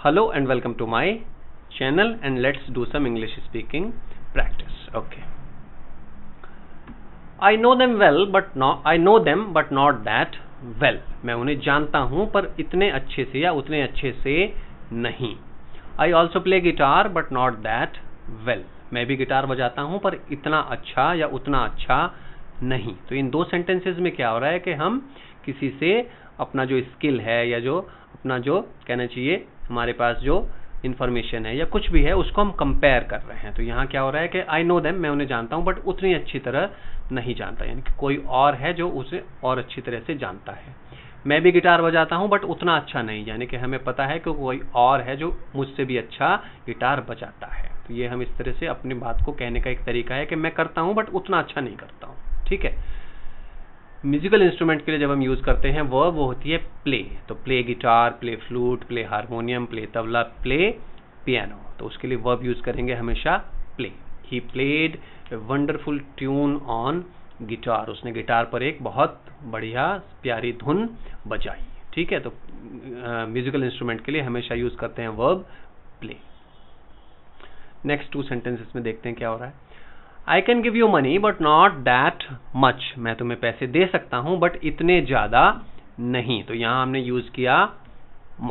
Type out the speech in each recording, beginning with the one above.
Hello and welcome to my channel, and let's do some English speaking practice. Okay. I know them but not that well. मैं उन्हें जानता हूँ पर इतने अच्छे से या उतने अच्छे से नहीं. I also play guitar but not that well. मैं भी गिटार बजाता हूँ पर इतना अच्छा या उतना अच्छा नहीं. तो इन दो सेंटेंसेस में क्या हो रहा है कि हम किसी से अपना जो स्किल है या जो अपना जो कहना चाहिए हमारे पास जो इन्फॉर्मेशन है या कुछ भी है उसको हम कंपेयर कर रहे हैं. तो यहाँ क्या हो रहा है कि आई नो देम, मैं उन्हें जानता हूँ बट उतनी अच्छी तरह नहीं जानता, यानी कि कोई और है जो उसे और अच्छी तरह से जानता है. मैं भी गिटार बजाता हूँ बट उतना अच्छा नहीं, यानी कि हमें पता है कि कोई और है जो मुझसे भी अच्छा गिटार बजाता है. तो ये हम इस तरह से अपनी बात को कहने का एक तरीका है कि मैं करता हूँ बट उतना अच्छा नहीं करता हूँ. ठीक है. म्यूजिकल इंस्ट्रूमेंट के लिए जब हम यूज करते हैं वो होती है प्ले. तो play guitar, play flute, play harmonium, play tabla, play piano. तो उसके लिए वर्ब यूज करेंगे हमेशा play. He played a wonderful tune on guitar. उसने गिटार पर एक बहुत बढ़िया प्यारी धुन बजाई. ठीक है. तो म्यूजिकल इंस्ट्रूमेंट के लिए हमेशा यूज करते हैं verb play. Next two sentences में देखते हैं क्या हो रहा है. I can give you money but not that much. मैं तुम्हें पैसे दे सकता हूं बट इतने ज्यादा नहीं. तो यहां हमने यूज किया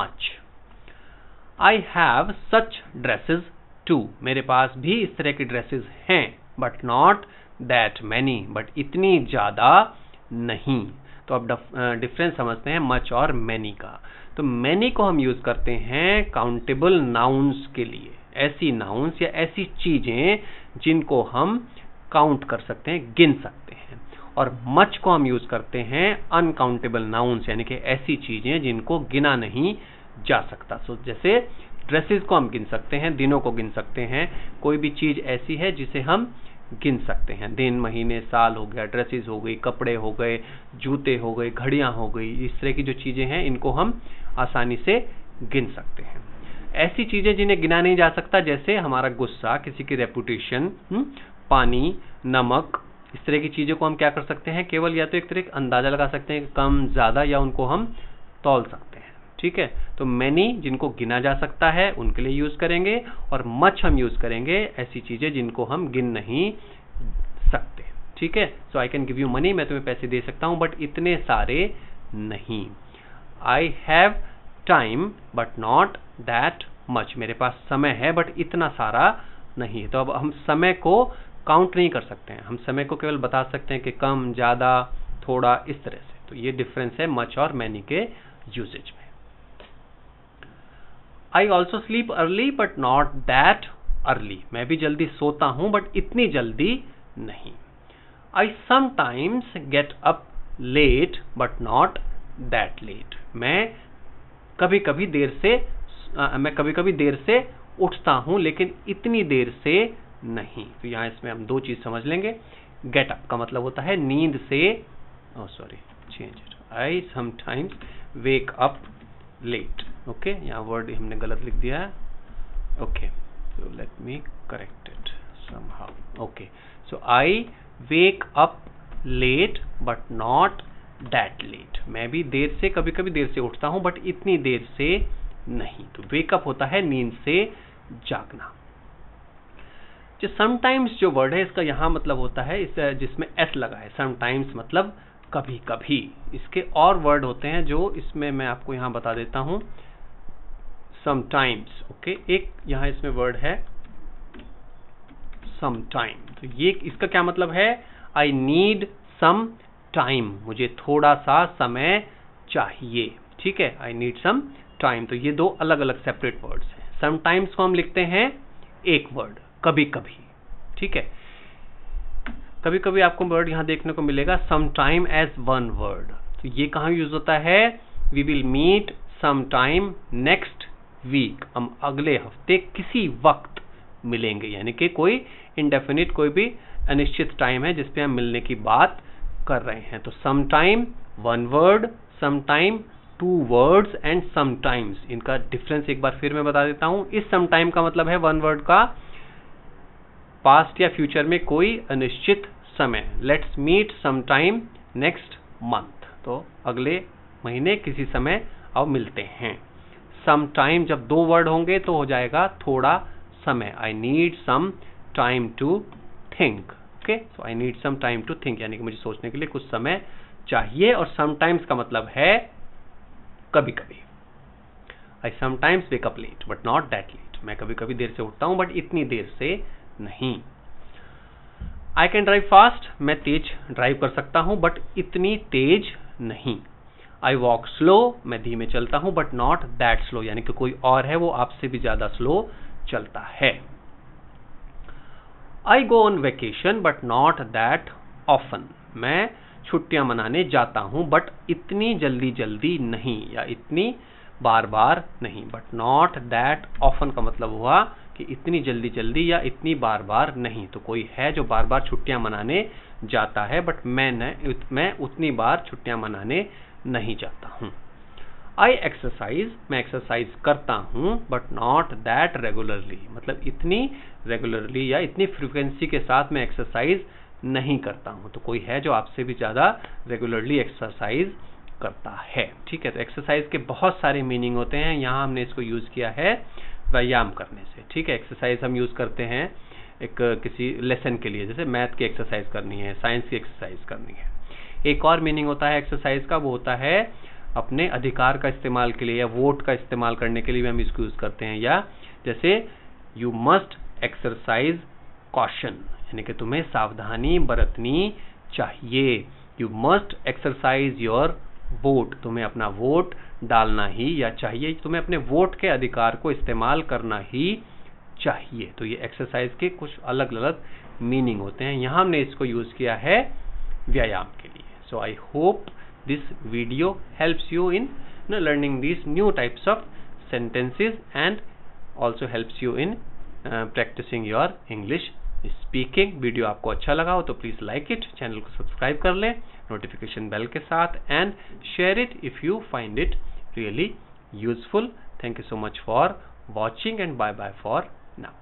much. I have such dresses too. मेरे पास भी इस तरह की ड्रेसेस हैं but not that many. But इतनी ज्यादा नहीं. तो अब डिफरेंस समझते हैं much और many का. तो many को हम यूज करते हैं काउंटेबल नाउन्स के लिए. ऐसी नाउन्स या ऐसी चीजें जिनको हम काउंट कर सकते हैं, गिन सकते हैं. और मच को हम यूज करते हैं अनकाउंटेबल नाउन्स, यानी कि ऐसी चीजें जिनको गिना नहीं जा सकता. सो जैसे ड्रेसेस को हम गिन सकते हैं, दिनों को गिन सकते हैं. कोई भी चीज ऐसी है जिसे हम गिन सकते हैं. दिन, महीने, साल हो गया, ड्रेसेस हो गई, कपड़े हो गए, जूते हो गए, घड़ियां हो गई. इस तरह की जो चीजें हैं इनको हम आसानी से गिन सकते हैं. ऐसी चीजें जिन्हें गिना नहीं जा सकता, जैसे हमारा गुस्सा, किसी की रेपुटेशन, पानी, नमक, इस तरह की चीजों को हम क्या कर सकते हैं, केवल या तो एक तरह अंदाजा लगा सकते हैं कम ज्यादा, या उनको हम तौल सकते हैं. ठीक है. तो मैनी जिनको गिना जा सकता है उनके लिए यूज करेंगे, और मच हम यूज करेंगे ऐसी चीजें जिनको हम गिन नहीं सकते. ठीक है. So I can give you money, मैं तुम्हें पैसे दे सकता हूं बट इतने सारे नहीं. I have time but not that much. मेरे पास समय है बट इतना सारा नहीं. तो अब हम समय को काउंट नहीं कर सकते हैं, हम समय को केवल बता सकते हैं कि कम, ज्यादा, थोड़ा, इस तरह से. तो ये डिफरेंस है मच और मैनी के यूसेज में. I also sleep early but not that early. मैं भी जल्दी सोता हूं बट इतनी जल्दी नहीं. I sometimes get up late but not that late. मैं कभी कभी देर से उठता हूं लेकिन इतनी देर से नहीं. तो यहां इसमें हम दो चीज समझ लेंगे. गेट अप का मतलब होता है नींद से, change it. I sometimes wake up late. Okay. यहां वर्ड हमने गलत लिख दिया है. Okay. So let me correct it somehow. Okay. So I wake up late but not that late. मैं भी देर से, कभी कभी देर से उठता हूं बट इतनी देर से नहीं. तो वेकअप होता है नींद से जागना. जो समटाइम्स जो वर्ड है इसका यहां मतलब होता है इस जिसमें एस लगा है. समटाइम्स मतलब कभी कभी. इसके और वर्ड होते हैं जो इसमें मैं आपको यहां बता देता हूं. समटाइम्स. ओके. एक यहां इसमें वर्ड है समटाइम. तो ये इसका क्या मतलब है, आई नीड सम टाइम. मुझे थोड़ा सा समय चाहिए. ठीक है. I need some time. तो ये दो अलग अलग सेपरेट वर्ड्स हैं. समटाइम्स को हम लिखते हैं एक वर्ड, कभी कभी. ठीक है. कभी कभी आपको वर्ड यहां देखने को मिलेगा समटाइम एज वन वर्ड. तो ये कहां यूज होता है, we will meet sometime next week. हम अगले हफ्ते किसी वक्त मिलेंगे, यानी कि कोई इंडेफिनिट, कोई भी अनिश्चित टाइम है जिसपे हम मिलने की बात कर रहे हैं. तो sometime one word, sometime two words, and sometimes. इनका डिफरेंस एक बार फिर मैं बता देता हूं. इस समटाइम का मतलब है वन वर्ड का पास्ट या फ्यूचर में कोई अनिश्चित समय. Let's meet sometime next month. तो अगले महीने किसी समय अब मिलते हैं. सम टाइम, जब दो वर्ड होंगे तो हो जाएगा थोड़ा समय. I need some time to think. Okay, so I need some time to think, यानी कि मुझे सोचने के लिए कुछ समय चाहिए. और समटाइम्स का मतलब है कभी कभी. I sometimes wake up late but not that late. मैं कभी कभी देर से उठता हूं बट इतनी देर से नहीं. I can drive fast. मैं तेज ड्राइव कर सकता हूं बट इतनी तेज नहीं. I walk slow. मैं धीमे चलता हूं बट नॉट दैट स्लो, यानी कि कोई और है वो आपसे भी ज्यादा स्लो चलता है. I go on vacation but not that often. मैं छुट्टियां मनाने जाता हूं बट इतनी जल्दी जल्दी नहीं, या इतनी बार बार नहीं. बट नॉट दैट ऑफन का मतलब हुआ कि इतनी जल्दी जल्दी या इतनी बार बार नहीं. तो कोई है जो बार बार छुट्टियां मनाने जाता है बट मैं उतनी बार छुट्टियां मनाने नहीं जाता हूं. आई एक्सरसाइज. मैं एक्सरसाइज करता हूं बट नॉट दैट रेगुलरली, मतलब इतनी रेगुलरली या इतनी फ्रीक्वेंसी के साथ मैं एक्सरसाइज नहीं करता हूं. तो कोई है जो आपसे भी ज्यादा रेगुलरली एक्सरसाइज करता है. ठीक है, तो एक्सरसाइज के बहुत सारे मीनिंग होते हैं. यहाँ हमने इसको यूज किया है व्यायाम करने से. ठीक है, एक्सरसाइज हम यूज करते हैं एक किसी लेसन के लिए, जैसे मैथ की एक्सरसाइज करनी है, साइंस की एक्सरसाइज करनी है. एक और मीनिंग होता है एक्सरसाइज का, वो होता है अपने अधिकार का इस्तेमाल के लिए या वोट का इस्तेमाल करने के लिए भी हम इसको यूज करते हैं. या जैसे यू मस्ट एक्सरसाइज कॉशन, यानी कि तुम्हें सावधानी बरतनी चाहिए. You must exercise your vote. तुम्हें अपना वोट डालना ही या चाहिए, तुम्हें अपने वोट के अधिकार को इस्तेमाल करना ही चाहिए. तो ये एक्सरसाइज के कुछ अलग अलग मीनिंग होते हैं. यहाँ हमने इसको यूज किया है व्यायाम के लिए. So I hope this video helps you in learning these new types of sentences and also helps you in practicing your English speaking. Video आपको अच्छा लगा हो तो प्लीज लाइक इट, चैनल को सब्सक्राइब कर लें नोटिफिकेशन बेल के साथ, and share it if you find it really useful. Thank you so much for watching and bye bye for now.